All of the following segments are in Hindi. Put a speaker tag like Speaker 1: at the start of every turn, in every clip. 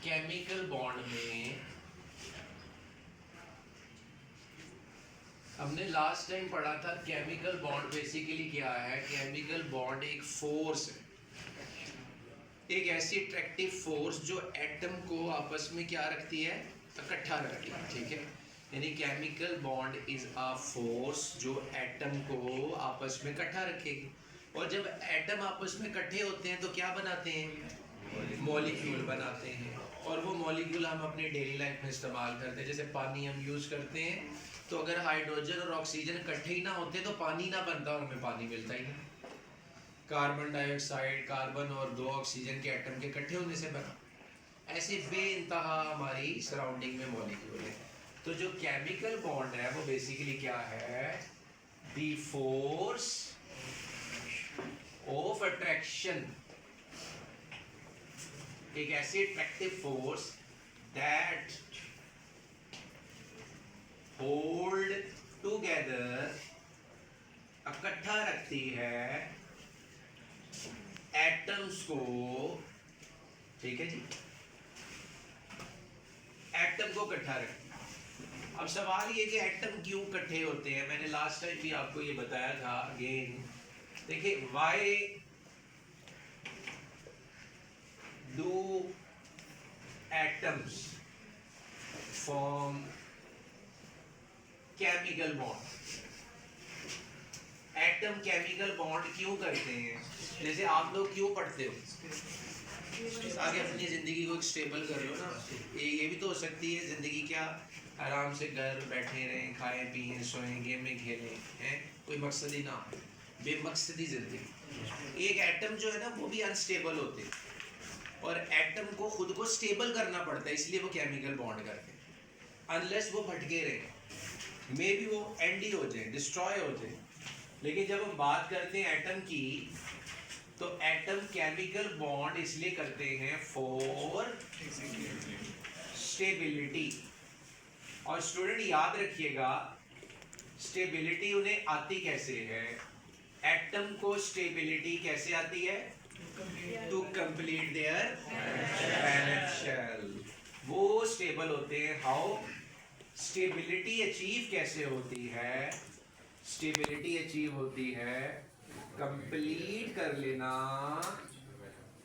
Speaker 1: केमिकल बॉन्ड में हमने लास्ट टाइम पढ़ा था केमिकल बॉन्ड बेसिकली क्या है। केमिकल बॉन्ड एक फोर्स है, एक ऐसी अट्रैक्टिव फोर्स जो एटम को आपस में क्या रखती है, इकट्ठा रखती है। ठीक है, यानी chemical bond is a force जो एटम को आपस में इकट्ठा रखेगी। और जब एटम आपस में इकट्ठे होते हैं तो क्या बनाते हैं, मॉलिक्यूल बनाते हैं। और वो मॉलिक्यूल हम अपनी डेली लाइफ में इस्तेमाल करते हैं। जैसे पानी हम यूज़ करते हैं, तो अगर हाइड्रोजन और ऑक्सीजन इकट्ठे ही ना होते तो पानी ना बनता और हमें पानी मिलता ही नहीं। कार्बन डाइऑक्साइड, कार्बन और दो ऑक्सीजन के एटम के इकट्ठे होने से बना। ऐसे बेइंतहा हमारी सराउंडिंग में मॉलिक्यूल है। तो जो केमिकल बॉन्ड है वो बेसिकली क्या है, द फोर्स ऑफ अट्रैक्शन, एक ऐसी attractive force that hold together, इकट्ठा रखती है एटम्स को। ठीक है जी, एटम को इकट्ठा रखती है। अब सवाल ये कि एटम क्यों इकट्ठे होते हैं, मैंने लास्ट टाइम भी आपको ये बताया था। अगेन देखिए, why do atoms form chemical bond. Atom chemical bond क्यों करते हैं? जैसे आप लोग क्यों पढ़ते हो, आगे अपनी ज़िंदगी को स्टेबल कर रहे हो ना। ये भी तो हो सकती है ज़िंदगी क्या, आराम से घर बैठे रहें, खाएं पिएं सोएं गेमें खेलें, हैं, कोई मकसद ही ना हो, बेमकसदी ज़िंदगी। एक एटम जो है ना वो भी अनस्टेबल होते हैं और एटम को खुद को स्टेबल करना पड़ता है, इसलिए वो केमिकल बॉन्ड करते हैं। अनलेस वो भटके रहे, मे बी वो एंड ही हो जाए, डिस्ट्रॉय हो जाए। लेकिन जब हम बात करते हैं एटम की, तो एटम केमिकल बॉन्ड इसलिए करते हैं फॉर स्टेबिलिटी। और स्टूडेंट याद रखिएगा, स्टेबिलिटी उन्हें आती कैसे है, एटम को स्टेबिलिटी कैसे आती है, to complete their valence shell. वो स्टेबल होते हैं। हाउ, स्टेबिलिटी अचीव कैसे होती है, स्टेबिलिटी अचीव होती है कंप्लीट कर लेना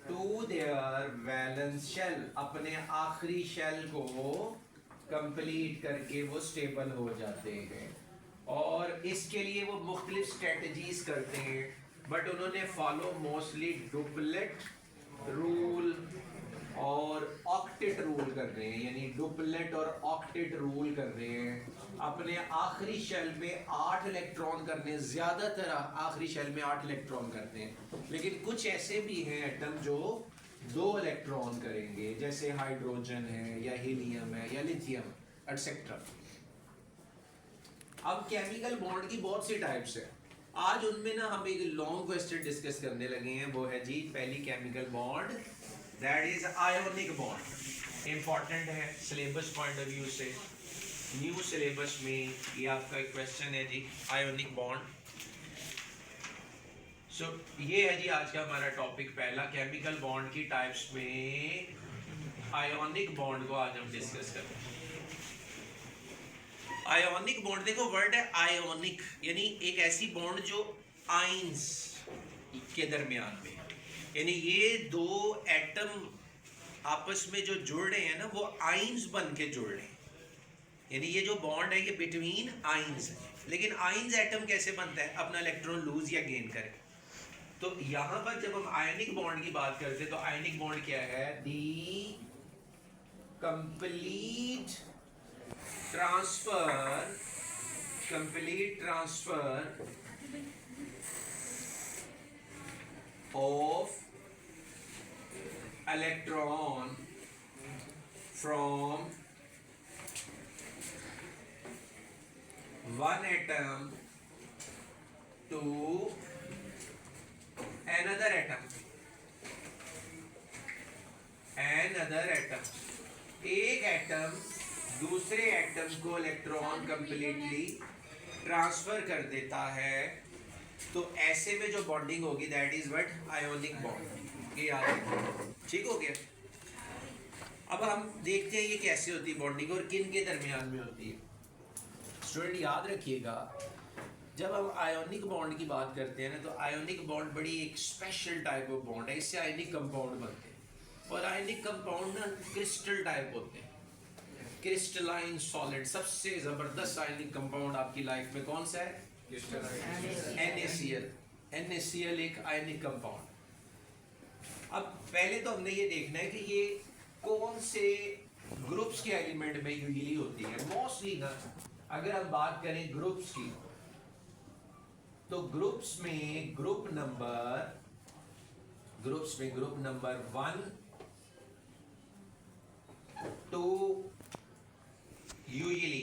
Speaker 1: टू देयर वैलेंस शेल, अपने आखिरी शेल को कंप्लीट करके वो स्टेबल हो जाते हैं। और इसके लिए वो मुख्तलिफ स्ट्रेटजीज करते हैं, बट उन्होंने फॉलो मोस्टली डुप्लेट रूल और ऑक्टेट रूल कर रहे हैं। यानी डुप्लेट और ऑक्टेट रूल कर रहे हैं। अपने आखिरी शेल में 8 इलेक्ट्रॉन करने, ज़्यादातर आखिरी शेल में 8 इलेक्ट्रॉन करते हैं। लेकिन कुछ ऐसे भी हैं एटम जो 2 इलेक्ट्रॉन करेंगे, जैसे हाइड्रोजन है या हीलियम है या लिथियम एटसेट्रा। अब केमिकल बॉन्ड की बहुत सी टाइप्स है। आज उनमें ना हम एक लॉन्ग क्वेश्चन डिस्कस करने लगे हैं। वो है जी पहली chemical bond, that is ionic bond. Important है सिलेबस पॉइंट ऑफ व्यू से, न्यू सिलेबस में ये आपका एक क्वेश्चन है जी, आयोनिक बॉन्ड। सो ये है जी आज का हमारा टॉपिक पहला, केमिकल बॉन्ड की टाइप्स में आयोनिक बॉन्ड को आज हम डिस्कस करते हैं। आयोनिक बॉन्ड, देखो वर्ड है आयोनिक, यानी एक ऐसी बॉन्ड जो आइंस के दरमियान में, यानी ये 2 एटम आपस में जो जुड़ रहे हैं ना वो आइंस बन के जुड़ रहे हैं। यानी ये जो बॉन्ड है ये बिटवीन आइंस है। लेकिन आइंस एटम कैसे बनता है, अपना इलेक्ट्रॉन लूज या गेन करे। तो यहां पर जब हम आयनिक बॉन्ड की बात करते हैं तो आयनिक बॉन्ड क्या है, दी complete transfer of electron from one atom to another atom। एक एटम दूसरे एटम को इलेक्ट्रॉन कंप्लीटली ट्रांसफर कर देता है, तो ऐसे में जो बॉन्डिंग होगी that is what, ionic bond. ये याद रखिए, ठीक हो गया। अब हम देखते हैं ये कैसे होती है बॉन्डिंग और किन के दरमियान में होती है। स्टूडेंट याद रखिएगा, जब हम आयोनिक बॉन्ड की बात करते हैं ना, तो आयोनिक बॉन्ड बड़ी एक स्पेशल टाइप ऑफ बॉन्ड है। इससे आयोनिक कंपाउंड बनते हैं और आयोनिक कंपाउंड ना क्रिस्टल टाइप होते हैं, क्रिस्टलाइन सॉलिड। सबसे जबरदस्त आयोनिक कंपाउंड आपकी लाइफ में कौन सा है? NaCl। NaCl एक आयोनिक कंपाउंड। अब पहले तो हमने ये देखना है कि ये कौन से ग्रुप्स के एलिमेंट में यूजुअली होती है। मोस्टली ना अगर हम बात करें ग्रुप्स की, तो ग्रुप्स में ग्रुप नंबर 1, 2 यूजुअली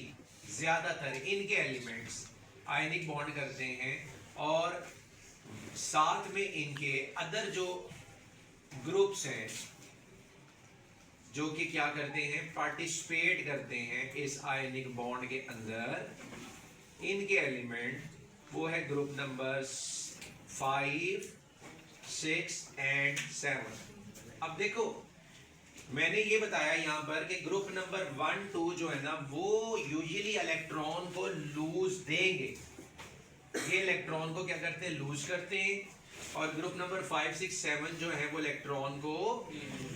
Speaker 1: ज्यादातर इनके एलिमेंट्स आयनिक बॉन्ड करते हैं और साथ में इनके अदर जो ग्रुप्स हैं जो कि क्या करते हैं, पार्टिसिपेट करते हैं इस आयनिक बॉन्ड के अंदर। इनके एलिमेंट वो है ग्रुप नंबर 5, 6 एंड 7। अब देखो मैंने ये बताया यहाँ पर कि ग्रुप नंबर 1, 2 जो है ना वो यूजुअली इलेक्ट्रॉन को लूज देंगे। ये इलेक्ट्रॉन को क्या करते हैं, लूज करते हैं। और ग्रुप नंबर 5, 6, 7 जो है वो इलेक्ट्रॉन को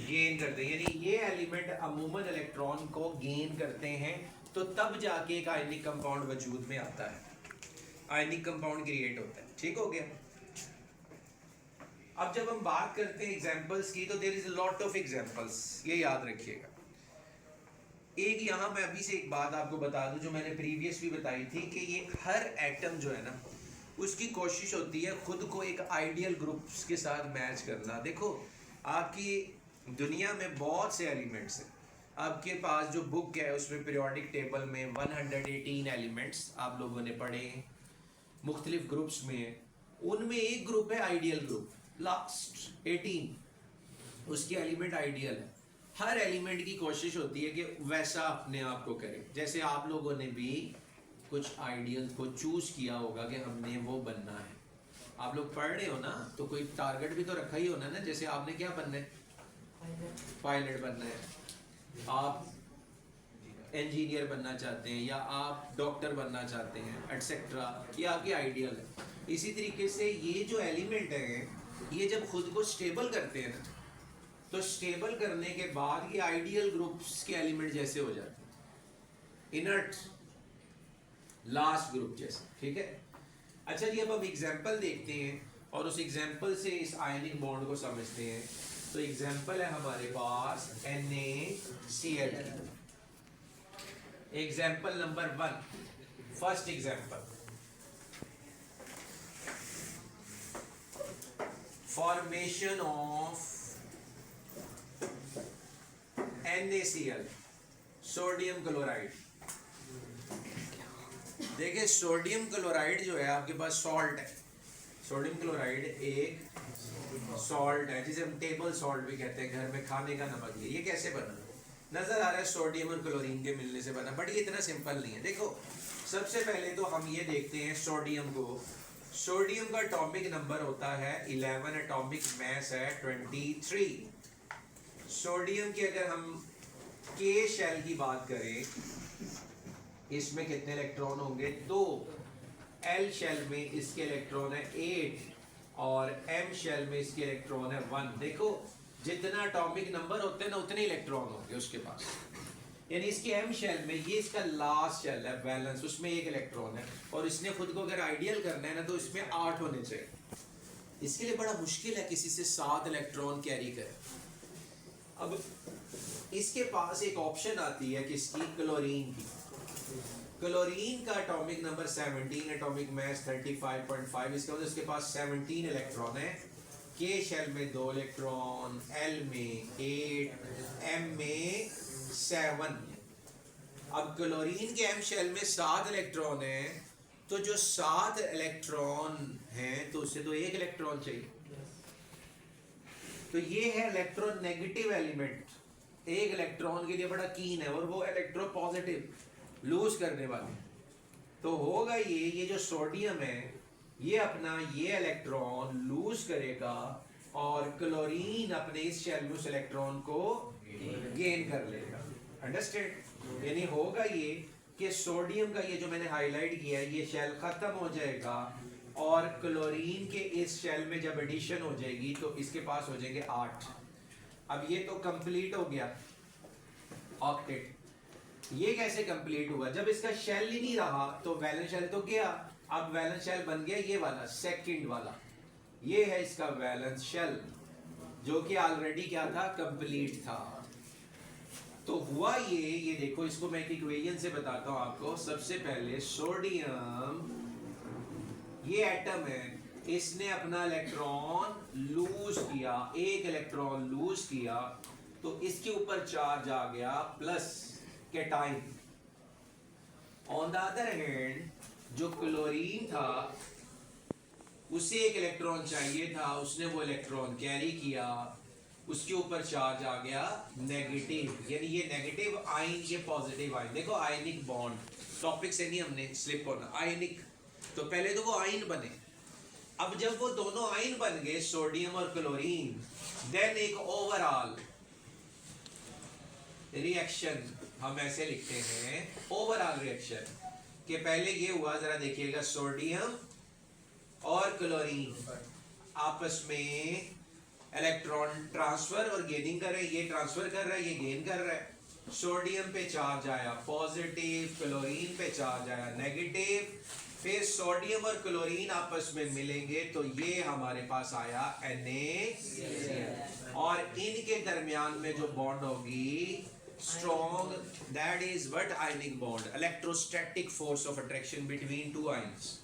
Speaker 1: गेन करते हैं। यानी ये एलिमेंट अमूमन इलेक्ट्रॉन को गेन करते हैं, तो तब जाके एक आयनिक कंपाउंड वजूद में आता है, आयनिक कंपाउंड क्रिएट होता है। ठीक हो गया। अब जब हम बात करते हैं एग्जांपल्स की, तो there is a lot of examples, ये याद रखिएगा। एक यहाँ मैं अभी से एक बात आपको बता दूं जो मैंने प्रीवियस भी बताई थी कि ये हर एटम जो है ना उसकी कोशिश होती है खुद को एक आइडियल ग्रुप्स के साथ मैच करना। देखो आपकी दुनिया में बहुत से एलिमेंट्स हैं। आपके पास जो बुक है उसमें पीरियोडिक टेबल में 118 एलिमेंट्स आप लोगों ने पढ़े हैं, मुख्तलिफ ग्रुप्स में है। उनमें एक ग्रुप है आइडियल ग्रुप, लास्ट 18 उसकी एलिमेंट आइडियल है। हर एलिमेंट की कोशिश होती है कि वैसा अपने आप को करे। जैसे आप लोगों ने भी कुछ आइडियल को चूज किया होगा कि हमने वो बनना है। आप लोग पढ़ रहे हो ना, तो कोई टारगेट भी तो रखा ही होना ना। जैसे आपने क्या बनना है, पायलट बनना है, आप इंजीनियर बनना चाहते हैं, या आप डॉक्टर बनना चाहते हैं, एटसेट्रा। ये आपकी आइडियल है। इसी तरीके से ये जो एलिमेंट है ये जब खुद को स्टेबल करते हैं ना, तो स्टेबल करने के बाद ये आइडियल ग्रुप्स के एलिमेंट जैसे हो जाते हैं, इनर्ट लास्ट ग्रुप जैसे। ठीक है। अच्छा जी, अब हम एग्जांपल देखते हैं और उस एग्जांपल से इस आयनिक बॉन्ड को समझते हैं। तो एग्जांपल है हमारे पास NaCl। Example number 1, first example, formation of NaCl, sodium chloride. देखिए सोडियम क्लोराइड जो है आपके पास सॉल्ट है। सोडियम क्लोराइड एक सॉल्ट है जिसे हम टेबल सॉल्ट भी कहते हैं, घर में खाने का नमक। ये कैसे बना, नजर आ रहा है सोडियम और क्लोरीन के मिलने से बना, बट ये इतना सिंपल नहीं है। देखो सबसे पहले तो हम ये देखते हैं सोडियम को। सोडियम का एटॉमिक नंबर होता है 11, एटॉमिक मास है 23। सोडियम की अगर हम K शेल की बात करें, इसमें कितने इलेक्ट्रॉन होंगे, 2। L शेल में इसके इलेक्ट्रॉन है 8 और M शेल में इसके इलेक्ट्रॉन है 1। देखो जितना एटॉमिक नंबर होते हैं ना उतने इलेक्ट्रॉन होंगे उसके पास। यानी इसके M शेल में, ये इसका लास्ट शेल है बैलेंस, उसमें 1 इलेक्ट्रॉन है और इसने खुद को अगर आइडियल करना है ना तो इसमें 8 होने चाहिए। इसके लिए बड़ा मुश्किल है किसी से 7 इलेक्ट्रॉन कैरी करे। अब इसके पास एक ऑप्शन आती है किसकी, क्लोरीन की। क्लोरीन का एटॉमिक नंबर 17, एटॉमिक मास 35.5। इसका मतलब इसके पास 17 इलेक्ट्रॉन है। K शेल में 2 इलेक्ट्रॉन, L में 8, M में 7। अब क्लोरीन के M शेल में 7 इलेक्ट्रॉन है, तो जो 7 इलेक्ट्रॉन हैं तो उससे तो 1 इलेक्ट्रॉन चाहिए। तो ये है इलेक्ट्रॉन नेगेटिव एलिमेंट, 1 इलेक्ट्रॉन के लिए बड़ा कीन है और वो इलेक्ट्रो पॉजिटिव लूज करने वाले। तो होगा ये जो सोडियम है ये अपना ये इलेक्ट्रॉन लूज करेगा और क्लोरीन अपने इस शेल में उस इलेक्ट्रॉन को गेन कर लेगा। अंडरस्टैंड? यानी होगा ये कि सोडियम का ये जो मैंने हाईलाइट किया है ये शेल खत्म हो जाएगा और क्लोरीन के इस शेल में जब एडिशन हो जाएगी तो इसके पास हो जाएंगे 8। अब ये तो कंप्लीट हो गया ऑक्टेट। ये कैसे कंप्लीट हुआ? जब इसका शेल ही नहीं रहा तो वैलेंस शेल तो गया, अब वैलेंस शेल बन गया ये वाला सेकंड वाला, ये है इसका वैलेंस शेल जो कि ऑलरेडी क्या था, कंप्लीट था। तो हुआ ये देखो, इसको मैं एक इक्वेशन से बताता हूं आपको। सबसे पहले सोडियम ये एटम है, इसने अपना इलेक्ट्रॉन लूज किया, एक इलेक्ट्रॉन लूज किया तो इसके ऊपर चार्ज आ गया plus cation. On the other hand जो क्लोरीन था उसे एक इलेक्ट्रॉन चाहिए था, उसने वो इलेक्ट्रॉन कैरी किया, उसके ऊपर चार्ज आ गया नेगेटिव, यानी ये नेगेटिव आयन ये पॉजिटिव आयन। देखो आयनिक बॉन्ड टॉपिक से नहीं हमने स्लिप होना, आयनिक तो पहले तो वो आयन बने। अब जब वो दोनों आयन बन गए सोडियम और क्लोरीन, देन एक ओवरऑल रिएक्शन हम ऐसे लिखते हैं, ओवरऑल रिएक्शन कि पहले ये हुआ, जरा देखिएगा, सोडियम और क्लोरीन आपस में इलेक्ट्रॉन ट्रांसफर और गेनिंग कर रहे हैं, ये ट्रांसफर कर रहा है, ये गेन कर रहा है। सोडियम पे चार्ज आया पॉजिटिव, क्लोरीन पे चार्ज आया नेगेटिव, फिर सोडियम और क्लोरीन आपस में मिलेंगे तो ये हमारे पास आया Na, और इनके दरमियान में जो बॉन्ड होगी strong, that is what ionic bond, electrostatic force of attraction between two ions.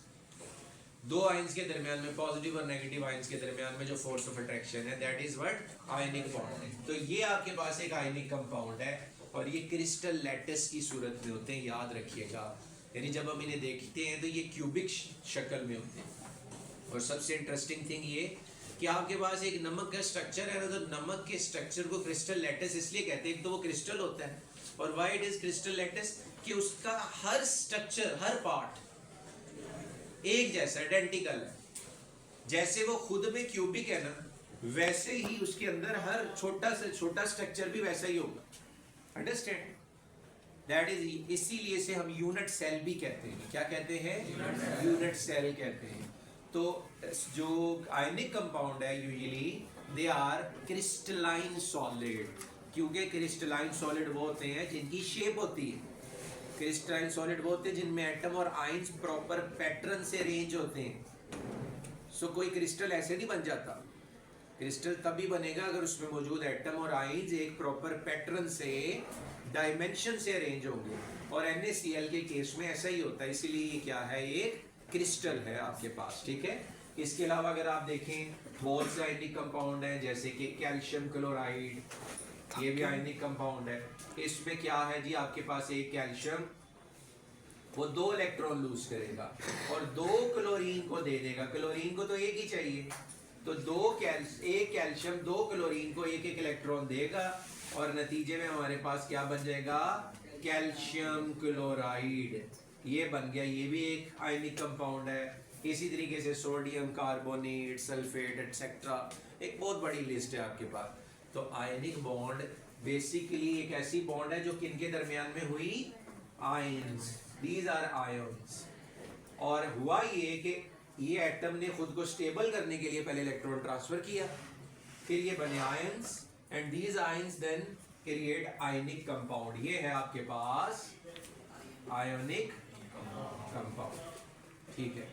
Speaker 1: दो आयंस के दरमियान में, पॉजिटिव और नेगेटिव आयंस के दरमियान में जो फोर्स ऑफ अट्रैक्शन है, that is what ionic bond. तो ये आपके पास एक आयनिक कंपाउंड है और ये क्रिस्टल लैटिस की सूरत में होते हैं, याद रखिएगा। यानी जब हम इन्हें देखते हैं तो ये क्यूबिक शक्ल में होते हैं। और सबसे इंटरेस्टिंग थिंग ये कि आपके पास एक नमक का स्ट्रक्चर है ना, तो नमक के स्ट्रक्चर को क्रिस्टल लैटिस इसलिए कहते हैं तो वो क्रिस्टल होता है। और why it is crystal lattice कि उसका हर स्ट्रक्चर, हर पार्ट एक जैसा आइडेंटिकल है। जैसे वो खुद में क्यूबिक है ना, वैसे ही उसके अंदर हर छोटा से छोटा स्ट्रक्चर भी वैसा ही होगा। अंडरस्टैंड? दैट इज, इसीलिए इसे हम यूनिट सेल भी कहते हैं। क्या कहते हैं? यूनिट सेल कहते हैं। तो जो आयनिक कंपाउंड है usually they are crystalline solid, क्योंकि क्रिस्टलाइन सॉलिड वो होते हैं जिनकी शेप होती है। क्रिस्टलाइन सॉलिड वो होते हैं जिनमें एटम और आयंस प्रॉपर पैटर्न से अरेंज होते हैं। सो कोई क्रिस्टल ऐसे नहीं बन जाता। क्रिस्टल तभी बनेगा अगर उसमें मौजूद एटम और आयंस एक प्रॉपर पैटर्न से, डायमेंशन से अरेंज होंगे। और NaCl के केस में ऐसा ही होता है, इसीलिए ये क्या है, एक क्रिस्टल है आपके पास। ठीक है? इसके अलावा अगर आप देखें बहुत से आयनिक कंपाउंड हैं, जैसे कि कैल्शियम क्लोराइड, ये भी आयनिक कंपाउंड है। इसमें क्या है जी, आपके पास एक कैल्शियम वो 2 इलेक्ट्रॉन लूज करेगा और 2 क्लोरीन को दे देगा। क्लोरीन को तो एक ही चाहिए, तो एक कैल्शियम 2 क्लोरीन को एक एक इलेक्ट्रॉन देगा और नतीजे में हमारे पास क्या बन जाएगा, कैल्शियम क्लोराइड। ये बन गया, ये भी एक आयनिक कंपाउंड है। इसी तरीके से सोडियम कार्बोनेट, सल्फेट एटसेट्रा, एक बहुत बड़ी लिस्ट है आपके पास। तो आयनिक बॉन्ड बेसिकली एक ऐसी बॉन्ड है जो किनके दरमियान में हुई, आयंस, दीज आर आयंस। और हुआ ये कि ये एटम ने खुद को स्टेबल करने के लिए पहले इलेक्ट्रॉन ट्रांसफर किया, फिर ये बने ions, and these ions then create ionic compound. ये है आपके पास आयोनिक कंपाउंड। ठीक है?